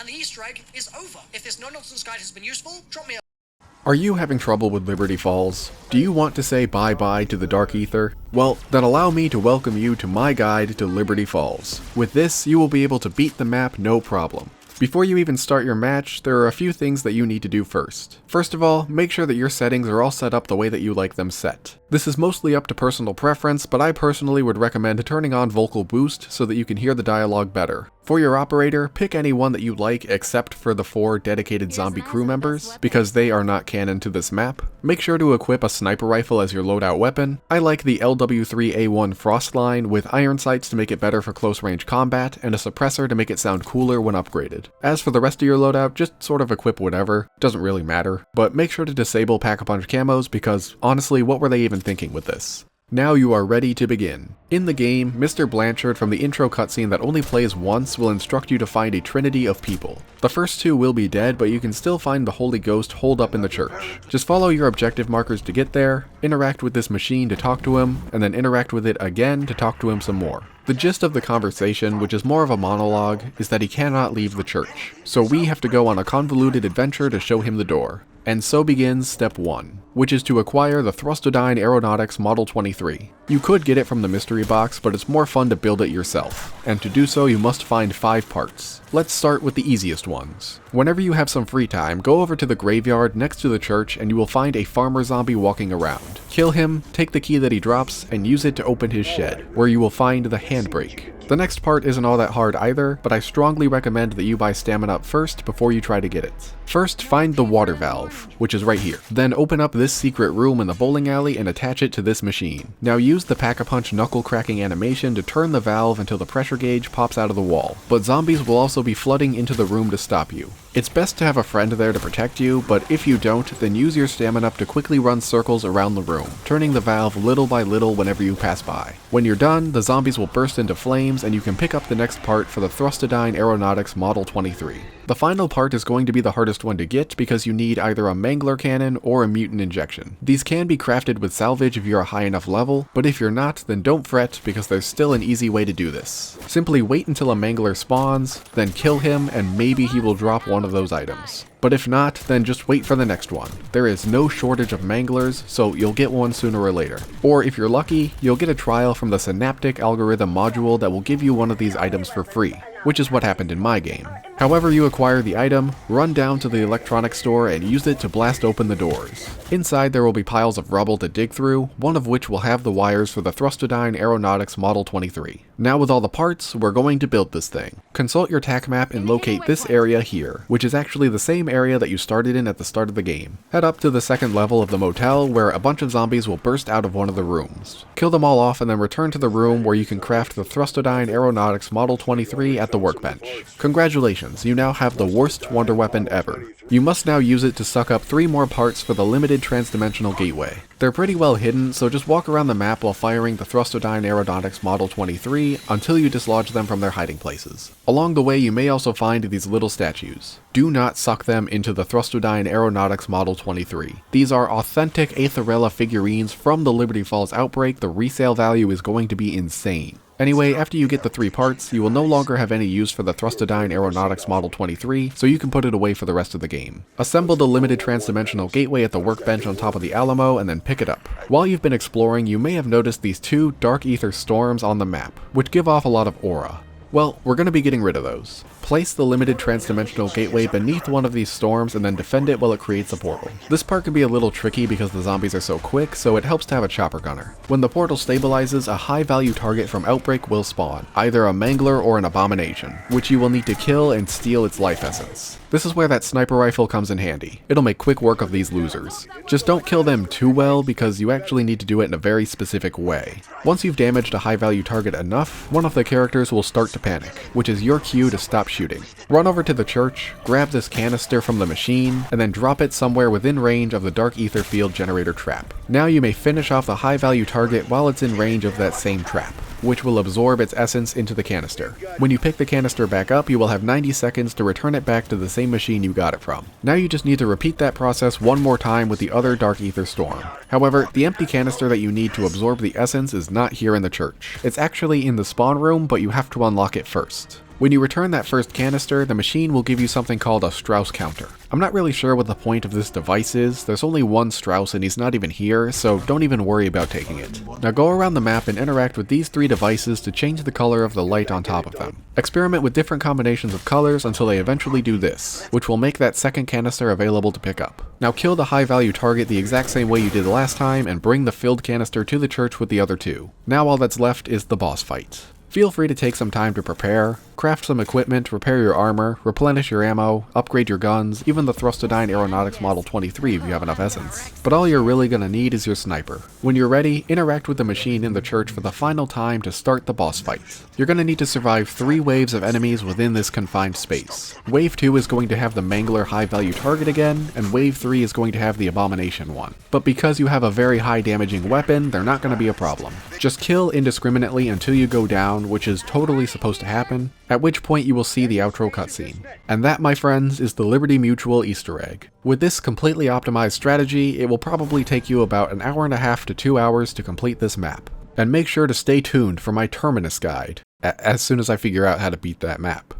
and the Easter egg is over. If this no-nonsense guide has been useful, drop me a... Are you having trouble with Liberty Falls? Do you want to say bye-bye to the Dark Aether? Well, then allow me to welcome you to my guide to Liberty Falls. With this, you will be able to beat the map no problem. Before you even start your match, there are a few things that you need to do first. First of all, make sure that your settings are all set up the way that you like them set. This is mostly up to personal preference, but I personally would recommend turning on Vocal Boost so that you can hear the dialogue better. For your operator, pick any one that you like except for the 4 dedicated zombie crew members, because they are not canon to this map. Make sure to equip a sniper rifle as your loadout weapon. I like the LW3A1 Frostline with iron sights to make it better for close range combat, and a suppressor to make it sound cooler when upgraded. As for the rest of your loadout, just sort of equip whatever, doesn't really matter, but make sure to disable Pack-a-Punch camos because honestly, what were they even thinking with this? Now you are ready to begin. In the game, Mr. Blanchard from the intro cutscene that only plays once will instruct you to find a trinity of people. The first 2 will be dead, but you can still find the Holy Ghost holed up in the church. Just follow your objective markers to get there, interact with this machine to talk to him, and then interact with it again to talk to him some more. The gist of the conversation, which is more of a monologue, is that he cannot leave the church. So we have to go on a convoluted adventure to show him the door. And so begins step 1, which is to acquire the Thrustodyne Aeronautics Model 23. You could get it from the mystery box, but it's more fun to build it yourself. And to do so, you must find 5 parts. Let's start with the easiest ones. Whenever you have some free time, go over to the graveyard next to the church and you will find a farmer zombie walking around. Kill him, take the key that he drops, and use it to open his shed, where you will find the handbrake. The next part isn't all that hard either, but I strongly recommend that you buy stamina up first before you try to get it. First, find the water valve, which is right here. Then open up this secret room in the bowling alley and attach it to this machine. Now use the Pack-a-Punch knuckle cracking animation to turn the valve until the pressure gauge pops out of the wall, but zombies will also be flooding into the room to stop you. It's best to have a friend there to protect you, but if you don't, then use your stamina up to quickly run circles around the room, turning the valve little by little whenever you pass by. When you're done, the zombies will burst into flames and you can pick up the next part for the Thrustodyne Aeronautics Model 23. The final part is going to be the hardest one to get because you need either a Mangler cannon or a mutant injection. These can be crafted with salvage if you're a high enough level, but if you're not, then don't fret because there's still an easy way to do this. Simply wait until a Mangler spawns, then kill him and maybe he will drop one of those items. But if not, then just wait for the next one. There is no shortage of Manglers, so you'll get one sooner or later. Or if you're lucky, you'll get a trial from the Synaptic Algorithm module that will give you one of these items for free, which is what happened in my game. However you acquire the item, run down to the electronics store and use it to blast open the doors. Inside there will be piles of rubble to dig through, one of which will have the wires for the Thrustodyne Aeronautics Model 23. Now with all the parts, we're going to build this thing. Consult your TAC map and locate this area here, which is actually the same area that you started in at the start of the game. Head up to the second level of the motel where a bunch of zombies will burst out of one of the rooms. Kill them all off and then return to the room where you can craft the Thrustodyne Aeronautics Model 23 at the workbench. Congratulations, you now have the worst wonder weapon ever. You must now use it to suck up 3 more parts for the limited transdimensional gateway. They're pretty well hidden, so just walk around the map while firing the Thrustodyne Aeronautics Model 23 until you dislodge them from their hiding places. Along the way you may also find these little statues. Do not suck them into the Thrustodyne Aeronautics Model 23. These are authentic Aetherella figurines from the Liberty Falls outbreak. The resale value is going to be insane. Anyway, after you get the 3 parts, you will no longer have any use for the Thrustodyne Aeronautics Model 23, so you can put it away for the rest of the game. Assemble the limited transdimensional gateway at the workbench on top of the Alamo and then pick it up. While you've been exploring, you may have noticed these 2 Dark Aether storms on the map, which give off a lot of aura. Well, we're going to be getting rid of those. Place the limited transdimensional gateway beneath one of these storms and then defend it while it creates a portal. This part can be a little tricky because the zombies are so quick, so it helps to have a chopper gunner. When the portal stabilizes, a high value target from Outbreak will spawn, either a Mangler or an Abomination, which you will need to kill and steal its life essence. This is where that sniper rifle comes in handy. It'll make quick work of these losers. Just don't kill them too well because you actually need to do it in a very specific way. Once you've damaged a high value target enough, one of the characters will start to panic, which is your cue to stop shooting. Run over to the church, grab this canister from the machine, and then drop it somewhere within range of the Dark Aether Field Generator trap. Now you may finish off the high value target while it's in range of that same trap, which will absorb its essence into the canister. When you pick the canister back up, you will have 90 seconds to return it back to the same machine you got it from. Now you just need to repeat that process one more time with the other Dark Aether Storm. However, the empty canister that you need to absorb the essence is not here in the church. It's actually in the spawn room, but you have to unlock it first. When you return that first canister, the machine will give you something called a Strauss counter. I'm not really sure what the point of this device is. There's only one Strauss and he's not even here, so don't even worry about taking it. Now go around the map and interact with these 3 devices to change the color of the light on top of them. Experiment with different combinations of colors until they eventually do this, which will make that second canister available to pick up. Now kill the high value target the exact same way you did last time and bring the filled canister to the church with the other 2. Now all that's left is the boss fight. Feel free to take some time to prepare, craft some equipment, repair your armor, replenish your ammo, upgrade your guns, even the Thrustodyne Aeronautics Model 23 if you have enough essence. But all you're really gonna need is your sniper. When you're ready, interact with the machine in the church for the final time to start the boss fight. You're gonna need to survive 3 waves of enemies within this confined space. Wave 2 is going to have the Mangler high value target again, and Wave 3 is going to have the Abomination one. But because you have a very high damaging weapon, they're not gonna be a problem. Just kill indiscriminately until you go down, which is totally supposed to happen, at which point you will see the outro cutscene. And that, my friends, is the Liberty Mutual Easter egg. With this completely optimized strategy, it will probably take you about an hour and a half to 2 hours to complete this map. And make sure to stay tuned for my Terminus guide, as soon as I figure out how to beat that map.